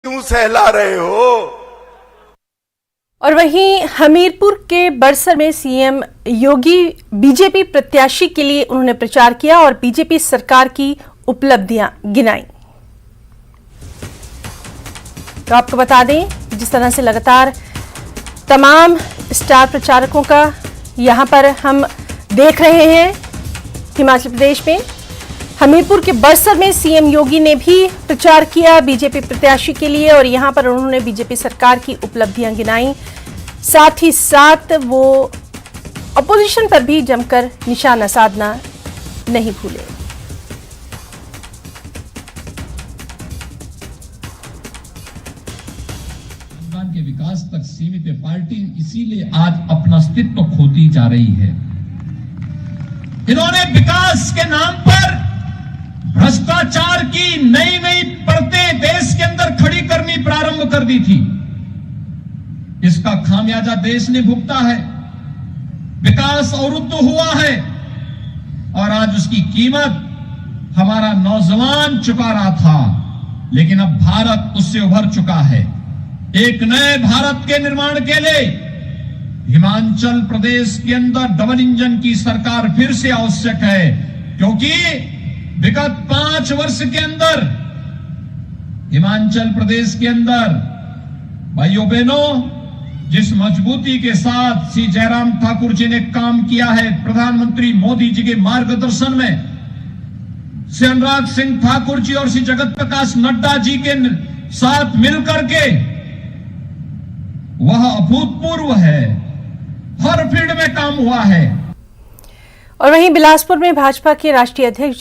क्यों सहला रहे हो? और वहीं हमीरपुर के बड़सर में सीएम योगी बीजेपी प्रत्याशी के लिए उन्होंने प्रचार किया और बीजेपी सरकार की उपलब्धियां गिनाई। तो आपको बता दें, जिस तरह से लगातार तमाम स्टार प्रचारकों का यहां पर हम देख रहे हैं, हिमाचल प्रदेश में हमीरपुर के बड़सर में सीएम योगी ने भी प्रचार किया बीजेपी प्रत्याशी के लिए और यहां पर उन्होंने बीजेपी सरकार की उपलब्धियां गिनाई। साथ ही साथ वो अपोजिशन पर भी जमकर निशाना साधना नहीं भूले। के विकास तक सीमित है पार्टी, इसीलिए आज अपना अस्तित्व खोती जा रही है। इन्होंने विकास के नाम पर भ्रष्टाचार की नई नई परतें देश के अंदर खड़ी करनी प्रारंभ कर दी थी। इसका खामियाजा देश ने भुगता है। विकास अवरुद्ध हुआ है और आज उसकी कीमत हमारा नौजवान चुका रहा था, लेकिन अब भारत उससे उभर चुका है। एक नए भारत के निर्माण के लिए हिमाचल प्रदेश के अंदर डबल इंजन की सरकार फिर से आवश्यक है, क्योंकि विगत 5 वर्ष के अंदर हिमाचल प्रदेश के अंदर भाइयों बहनों, जिस मजबूती के साथ श्री जयराम ठाकुर जी ने काम किया है, प्रधानमंत्री मोदी जी के मार्गदर्शन में श्री अनुराग सिंह ठाकुर जी और श्री जगत प्रकाश नड्डा जी के साथ मिलकर के, वह अभूतपूर्व है। हर फील्ड में काम हुआ है। और वहीं बिलासपुर में भाजपा के राष्ट्रीय अध्यक्ष